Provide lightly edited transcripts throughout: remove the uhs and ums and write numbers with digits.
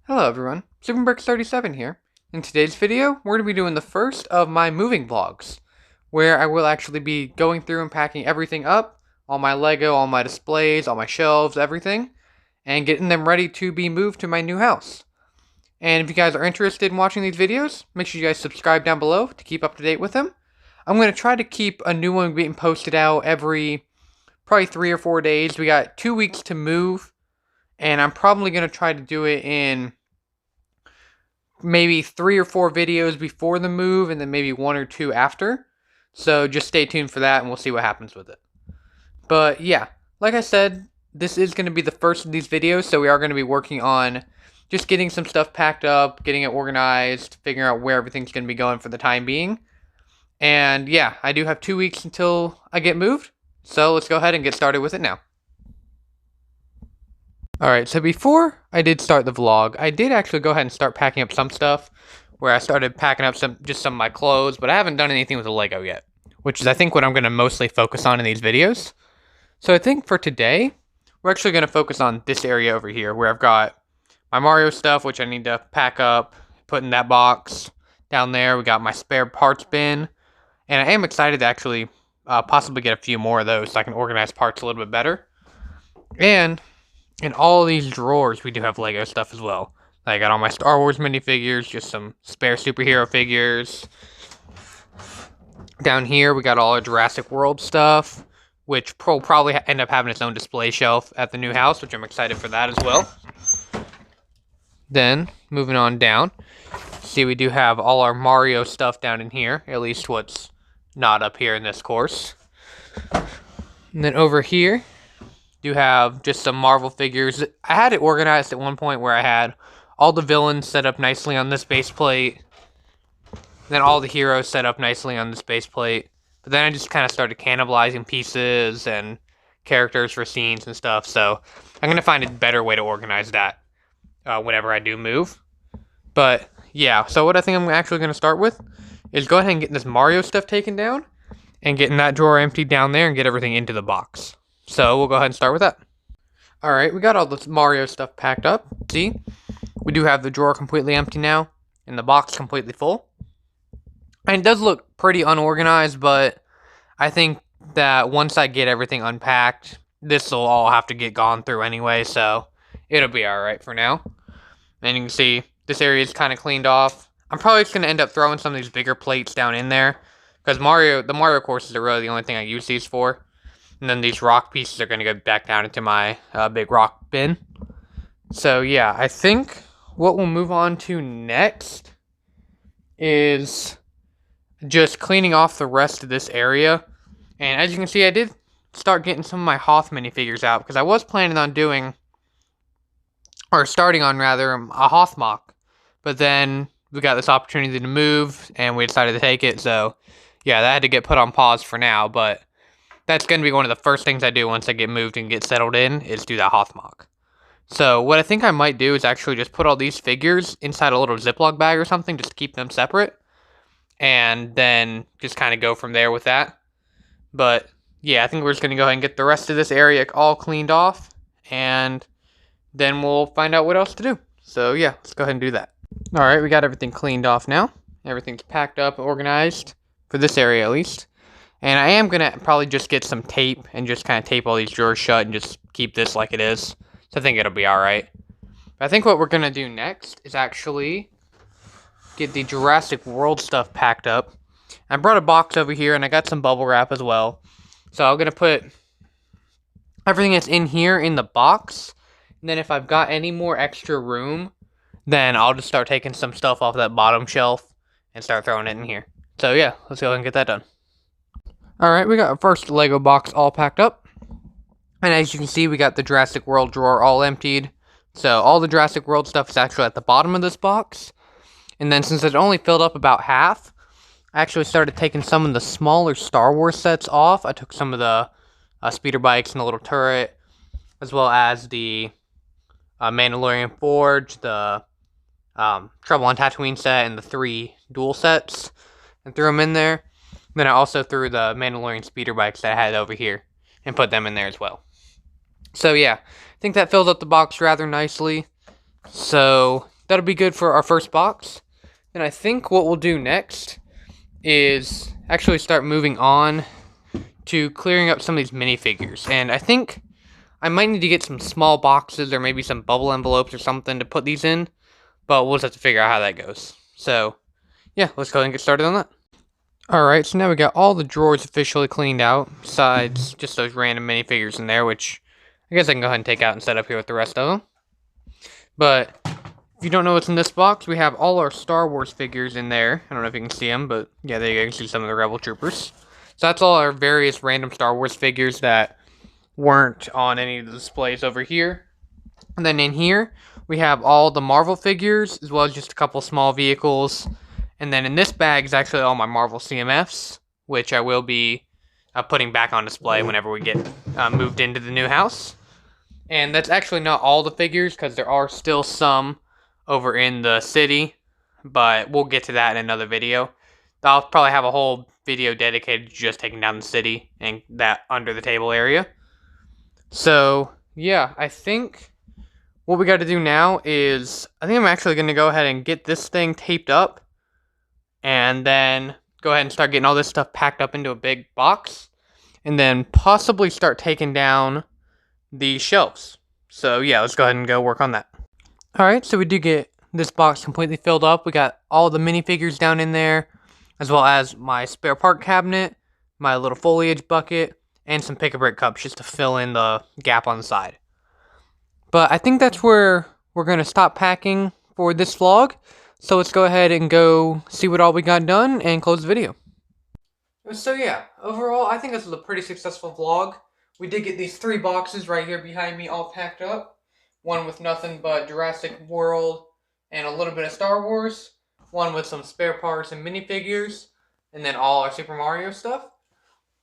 Hello everyone, SuperBricks37 here. In today's video, we're going to be doing the first of my moving vlogs, where I will actually be going through and packing everything up, all my Lego, all my displays, all my shelves, everything, and getting them ready to be moved to my new house. And if you guys are interested in watching these videos, make sure you guys subscribe down below to keep up to date with them. I'm going to try to keep a new one being posted out every probably 3 or 4 days. We got 2 weeks to move, and I'm probably going to try to do it in maybe 3 or 4 videos before the move and then maybe 1 or 2 after. So just stay tuned for that and we'll see what happens with it. But yeah, like I said, this is going to be the first of these videos, so we are going to be working on just getting some stuff packed up, getting it organized, figuring out where everything's going to be going for the time being. And yeah, I do have 2 weeks until I get moved, so let's go ahead and get started with it now. Alright, so before I did start the vlog, I did actually go ahead and start packing up some stuff, where I started packing up some of my clothes, but I haven't done anything with the Lego yet, which is I think what I'm going to mostly focus on in these videos. So I think for today, we're actually going to focus on this area over here, where I've got my Mario stuff, which I need to pack up, put in that box. Down there, we got my spare parts bin, and I am excited to actually possibly get a few more of those so I can organize parts a little bit better. And in all these drawers, we do have Lego stuff as well. I got all my Star Wars minifigures, just some spare superhero figures. Down here, we got all our Jurassic World stuff, which will probably end up having its own display shelf at the new house, which I'm excited for that as well. Then, moving on down, see we do have all our Mario stuff down in here, at least what's not up here in this course. And then over here, do have just some Marvel figures. I had it organized at one point where I had all the villains set up nicely on this base plate, then all the heroes set up nicely on this base plate. But then I just kind of started cannibalizing pieces and characters for scenes and stuff, so I'm going to find a better way to organize that whenever I do move. But yeah, so what I think I'm actually going to start with is go ahead and get this Mario stuff taken down and getting that drawer emptied down there and get everything into the box. So we'll go ahead and start with that. Alright, we got all this Mario stuff packed up. See, we do have the drawer completely empty now, and the box completely full. And it does look pretty unorganized, but I think that once I get everything unpacked, this will all have to get gone through anyway, so it'll be alright for now. And you can see, this area is kind of cleaned off. I'm probably just going to end up throwing some of these bigger plates down in there, because the Mario courses are really the only thing I use these for. And then these rock pieces are going to go back down into my big rock bin. So yeah, I think what we'll move on to next is just cleaning off the rest of this area. And as you can see, I did start getting some of my Hoth minifigures out, because I was planning on starting on a Hoth mock. But then we got this opportunity to move, and we decided to take it. So yeah, that had to get put on pause for now, but that's going to be one of the first things I do once I get moved and get settled in, is do that Hoth mock. So what I think I might do is actually just put all these figures inside a little Ziploc bag or something, just to keep them separate. And then just kind of go from there with that. But yeah, I think we're just going to go ahead and get the rest of this area all cleaned off. And then we'll find out what else to do. So yeah, let's go ahead and do that. Alright, we got everything cleaned off now. Everything's packed up, organized, for this area at least. And I am going to probably just get some tape and just kind of tape all these drawers shut and just keep this like it is. So I think it'll be alright. But I think what we're going to do next is actually get the Jurassic World stuff packed up. I brought a box over here and I got some bubble wrap as well. So I'm going to put everything that's in here in the box. And then if I've got any more extra room, then I'll just start taking some stuff off that bottom shelf and start throwing it in here. So yeah, let's go ahead and get that done. Alright, we got our first Lego box all packed up. And as you can see, we got the Jurassic World drawer all emptied. So all the Jurassic World stuff is actually at the bottom of this box. And then since it only filled up about half, I actually started taking some of the smaller Star Wars sets off. I took some of the speeder bikes and the little turret, as well as the Mandalorian Forge, the Trouble on Tatooine set, and the 3 dual sets, and threw them in there. Then I also threw the Mandalorian speeder bikes that I had over here and put them in there as well. So yeah, I think that fills up the box rather nicely. So that'll be good for our first box. Then I think what we'll do next is actually start moving on to clearing up some of these minifigures. And I think I might need to get some small boxes or maybe some bubble envelopes or something to put these in, but we'll just have to figure out how that goes. So, yeah, let's go ahead and get started on that. Alright, so now we got all the drawers officially cleaned out, besides just those random minifigures in there, which I guess I can go ahead and take out and set up here with the rest of them. But if you don't know what's in this box, we have all our Star Wars figures in there. I don't know if you can see them, but yeah, there you go. You can see some of the Rebel Troopers. So that's all our various random Star Wars figures that weren't on any of the displays over here. And then in here, we have all the Marvel figures, as well as just a couple small vehicles. And then in this bag is actually all my Marvel CMFs, which I will be putting back on display whenever we get moved into the new house. And that's actually not all the figures, because there are still some over in the city, but we'll get to that in another video. I'll probably have a whole video dedicated to just taking down the city and that under the table area. So, yeah, I think what we got to do now is, I think I'm actually going to go ahead and get this thing taped up, and then go ahead and start getting all this stuff packed up into a big box, and then possibly start taking down the shelves. So yeah, let's go ahead and go work on that. Alright, so we did get this box completely filled up. We got all the minifigures down in there, as well as my spare part cabinet, my little foliage bucket, and some pick-a-brick cups just to fill in the gap on the side. But I think that's where we're going to stop packing for this vlog. So let's go ahead and go see what all we got done and close the video. So yeah, overall I think this was a pretty successful vlog. We did get these 3 boxes right here behind me all packed up. One with nothing but Jurassic World and a little bit of Star Wars. One with some spare parts and minifigures. And then all our Super Mario stuff.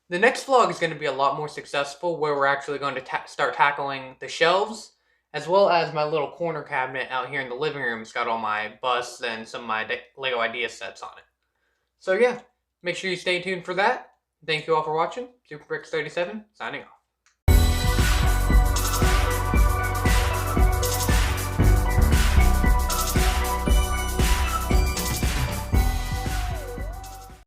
The next vlog is going to be a lot more successful, where we're actually going to start tackling the shelves, as well as my little corner cabinet out here in the living room. It's got all my busts and some of my Lego idea sets on it. So yeah, make sure you stay tuned for that. Thank you all for watching. SuperBricks37, signing off.